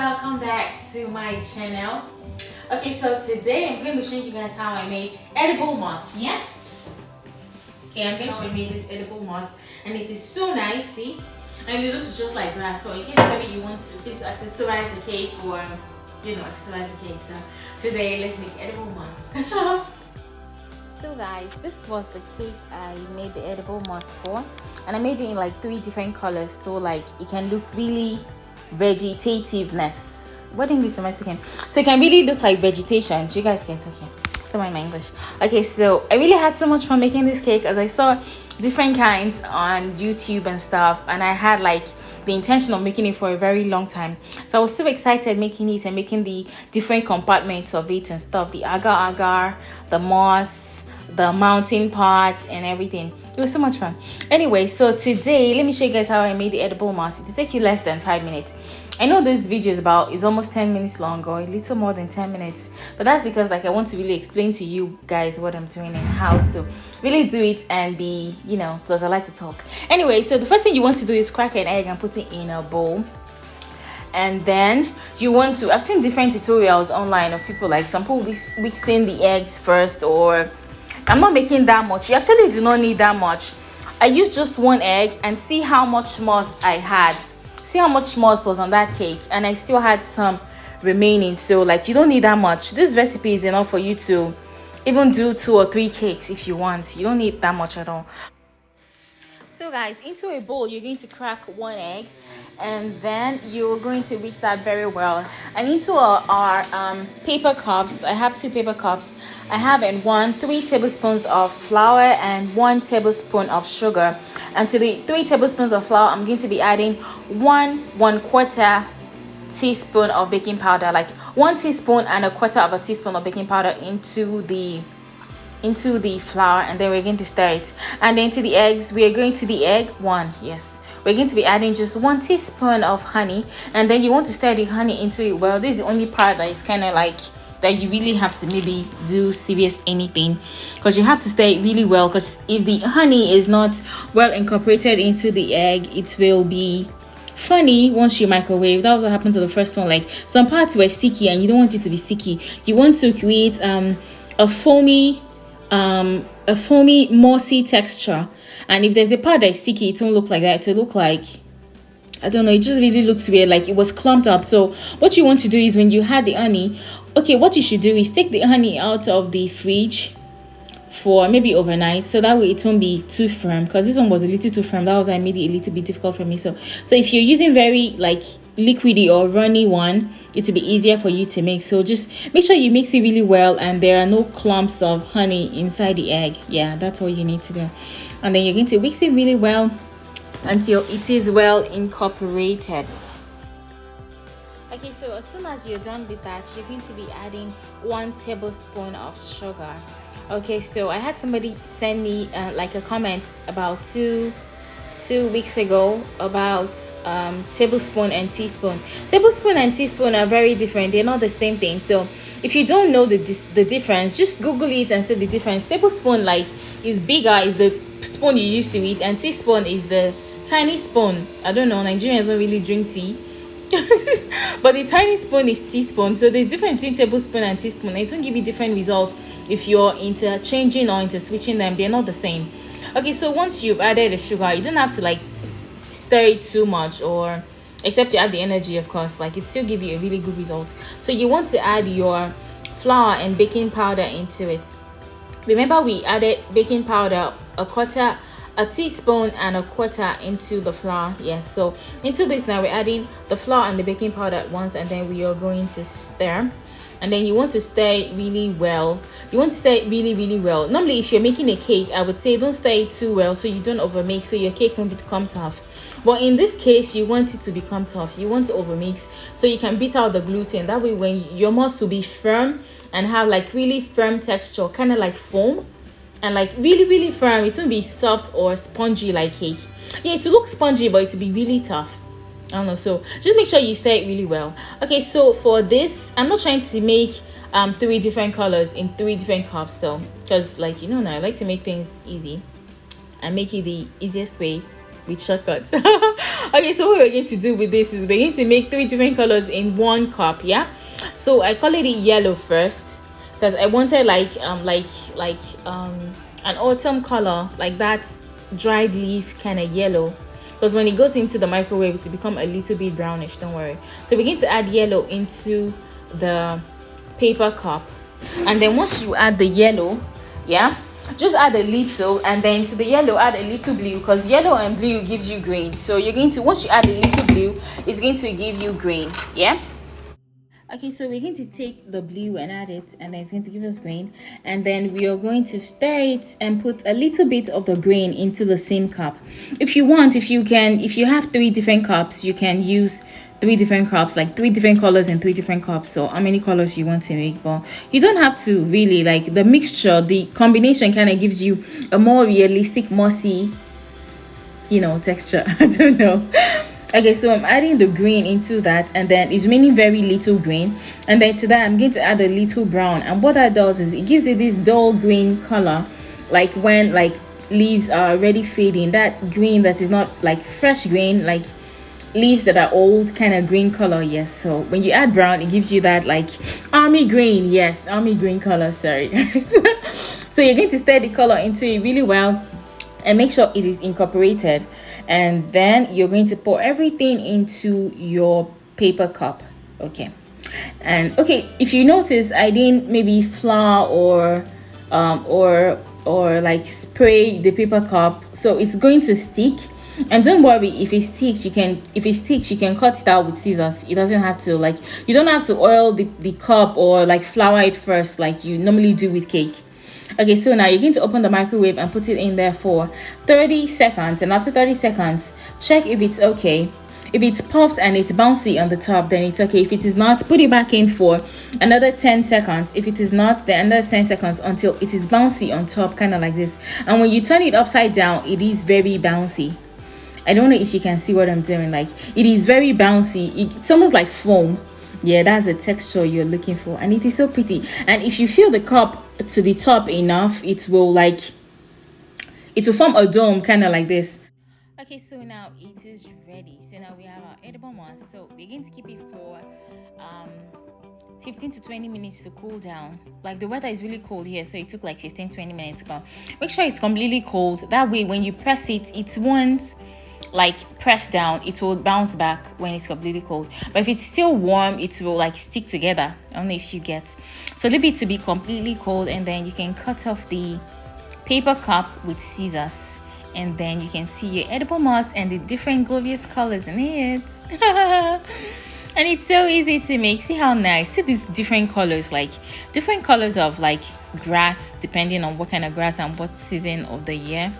welcome back to my channel. Okay, so today I'm going to be showing you guys how I made edible moss. Yeah, I'm going to show you made this edible moss, and it is so nice. See, and it looks just like grass. So in case maybe you want to just accessorize the cake or accessorize the cake, so today let's make edible moss. So guys, this was the cake I made the edible moss for, and I made it in like 3 different colors, so like it can look really vegetativeness. What English am I speaking? So it can really look like vegetation. Do you guys get okay? Come on, my English. Okay, so I really had so much fun making this cake as I saw different kinds on YouTube and stuff, and I had like the intention of making it for a very long time. So I was so excited making it and making the different compartments of it and stuff, the agar, the moss, the mountain part and everything. It was so much fun. Anyway, so today let me show you guys how I made the edible moss. It will take you less than 5 minutes. I know this video is almost 10 minutes long, or a little more than 10 minutes, but that's because like I want to really explain to you guys what I'm doing and how to really do it and be, because I like to talk. Anyway, so the first thing you want to do is crack an egg and put it in a bowl. And then you want to, I've seen different tutorials online of people, like some people mixing the eggs first, or I'm not making that much. You actually do not need that much. I used just 1 egg and see how much moss I had. See how much moss was on that cake, and I still had some remaining. So like you don't need that much. This recipe is enough for you to even do 2 or 3 cakes if you want. You don't need that much at all. So guys, into a bowl you're going to crack 1 egg, and then you're going to mix that very well. And into our paper cups, I have 2 paper cups. I have in one 3 tablespoons of flour and 1 tablespoon of sugar. And to the 3 tablespoons of flour, I'm going to be adding 1/4 teaspoon of baking powder, like 1 teaspoon and 1/4 teaspoon of baking powder into the flour, and then we're going to stir it. And then to the eggs, we're going to we're going to be adding just 1 teaspoon of honey, and then you want to stir the honey into it well. This is the only part that is kind of like that you really have to maybe do serious anything, because you have to stir it really well, because if the honey is not well incorporated into the egg, it will be funny once you microwave. That was what happened to the first one. Like some parts were sticky and you don't want it to be sticky. You want to create a foamy mossy texture, and if there's a part that is sticky, it won't look like that. It will look like, I don't know, it just really looks weird, like it was clumped up. So what you want to do is, when you had the honey, what you should do is take the honey out of the fridge for maybe overnight, so that way it won't be too firm, because this one was a little too firm. That was why I made it a little bit difficult for me. So if you're using very like liquidy or runny one, it will be easier for you to make. So just make sure you mix it really well and there are no clumps of honey inside the egg. Yeah, that's all you need to do. And then you're going to mix it really well until it is well incorporated. Okay, so as soon as you're done with that, you're going to be adding 1 tablespoon of sugar. Okay, so I had somebody send me like a comment about two weeks ago about tablespoon and teaspoon. Tablespoon and teaspoon are very different. They're not the same thing. So if you don't know the difference, just Google it and see the difference. Tablespoon like is bigger, is the spoon you used to eat, and teaspoon is the tiny spoon. I don't know, Nigerians don't really drink tea. But the tiny spoon is teaspoon. So there's difference between tablespoon and teaspoon. It won't give you different results if you're interchanging or interswitching them. They're not the same. Okay, so once you've added the sugar, you don't have to like stir it too much, or except you add the energy, of course, like it still give you a really good result. So you want to add your flour and baking powder into it. Remember, we added baking powder a teaspoon and 1/4 into the flour. Yes, so into this now we're adding the flour and the baking powder at once, and then we are going to stir. And then you want to stir it really well. You want to stir it really, really well. Normally, if you're making a cake, I would say don't stir it too well so you don't overmix, so your cake won't become tough. But in this case, you want it to become tough. You want to overmix so you can beat out the gluten. That way, when your moss will be firm and have like really firm texture, kind of like foam, and like really, really firm. It won't be soft or spongy like cake. Yeah, it will look spongy, but it will be really tough. I don't know, so just make sure you stir it really well. Okay, so for this, I'm not trying to make 3 different colors in 3 different cups, so because like now I like to make things easy and make it the easiest way with shortcuts. Okay, so what we're going to do with this is we're going to make 3 different colors in one cup. Yeah, so I call it yellow first because I wanted like an autumn color, like that dried leaf kind of yellow, because when it goes into the microwave it will become a little bit brownish. Don't worry. So we're going to add yellow into the paper cup, and then once you add the yellow, yeah, just add a little, and then to the yellow add a little blue, because yellow and blue gives you green. So you're going to, once you add a little blue, it's going to give you green. Yeah. Okay, so we're going to take the blue and add it, and then it's going to give us green, and then we are going to stir it and put a little bit of the green into the same cup. If you want, if you have 3 different cups, you can use 3 different cups, like 3 different colors in 3 different cups, so how many colors you want to make. But you don't have to really, like the mixture, the combination kind of gives you a more realistic, mossy, texture. I don't know. Okay, so I'm adding the green into that, and then it's remaining very little green, and then to that I'm going to add a little brown, and what that does is it gives it this dull green color, like when like leaves are already fading, that green that is not like fresh green, like leaves that are old kind of green color. Yes, so when you add brown it gives you that like army green. Yes, army green color, sorry. So you're going to stir the color into it really well and make sure it is incorporated, and then you're going to pour everything into your paper cup. Okay, and okay, if you notice I didn't maybe flour or like spray the paper cup, so it's going to stick. And don't worry, if it sticks you can cut it out with scissors. It doesn't have to, like, you don't have to oil the cup or like flour it first like you normally do with cake. Okay, so now you're going to open the microwave and put it in there for 30 seconds, and after 30 seconds check if it's okay. If it's puffed and it's bouncy on the top, then it's okay. If it is not, put it back in for another 10 seconds. If it is not, then another 10 seconds until it is bouncy on top, kind of like this. And when you turn it upside down, it is very bouncy. I don't know if you can see what I'm doing. Like, it is very bouncy. It's almost like foam. Yeah, that's the texture you're looking for, and it is so pretty. And if you fill the cup to the top enough, it will form a dome, kind of like this. Okay, so now it is ready. So now we have our edible moss. So we're going to keep it for 15 to 20 minutes to cool down. Like, the weather is really cold here, so it took like 15-20 minutes to go. Make sure it's completely cold. That way when you press it, it won't like press down, it will bounce back when it's completely cold. But if it's still warm, it will like stick together. I don't know if you get. So leave it to be completely cold, and then you can cut off the paper cup with scissors, and then you can see your edible moss and the different glorious colors in it. And it's so easy to make. See how nice. See these different colors, like different colors of like grass, depending on what kind of grass and what season of the year.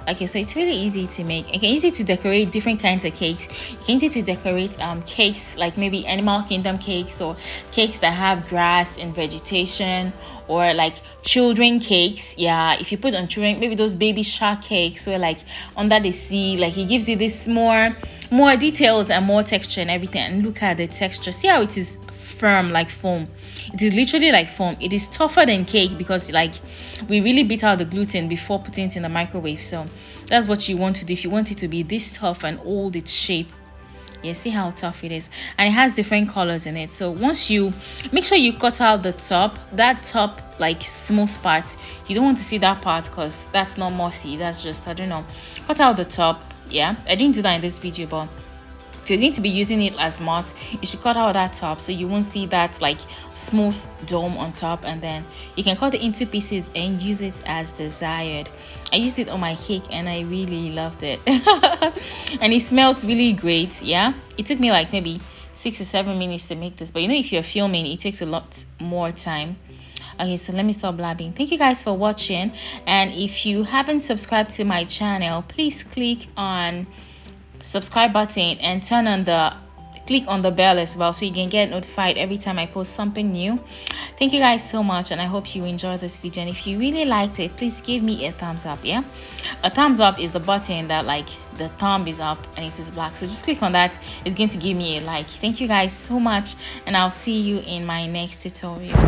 Okay, so it's really easy to make. You can use it to decorate different kinds of cakes. You can use it to decorate cakes like maybe animal kingdom cakes, or cakes that have grass and vegetation, or like children cakes. Yeah, if you put on children, maybe those baby shark cakes, or like under the sea, like it gives you this more details and more texture and everything. And look at the texture. See how it is firm like foam. It is literally like foam. It is tougher than cake because like we really beat out the gluten before putting it in the microwave. So that's what you want to do if you want it to be this tough and hold its shape. Yeah, see how tough it is, and it has different colors in it. So once you make sure you cut out the top, that top like smooth part, you don't want to see that part because that's not mossy. That's just, I don't know, cut out the top. Yeah, I didn't do that in this video, but if you're going to be using it as moss, you should cut out that top so you won't see that like smooth dome on top. And then you can cut it into pieces and use it as desired. I used it on my cake and I really loved it. And it smelled really great. Yeah, it took me like maybe 6 to 7 minutes to make this, but you know, if you're filming, it takes a lot more time. Okay, so let me stop blabbing. Thank you guys for watching, and if you haven't subscribed to my channel, please click on subscribe button and click on the bell as well so you can get notified every time I post something new. Thank you guys so much, and I hope you enjoyed this video. And if you really liked it, please give me a thumbs up. Yeah, a thumbs up is the button that like the thumb is up and it is black, so just click on that. It's going to give me a like. Thank you guys so much, and I'll see you in my next tutorial.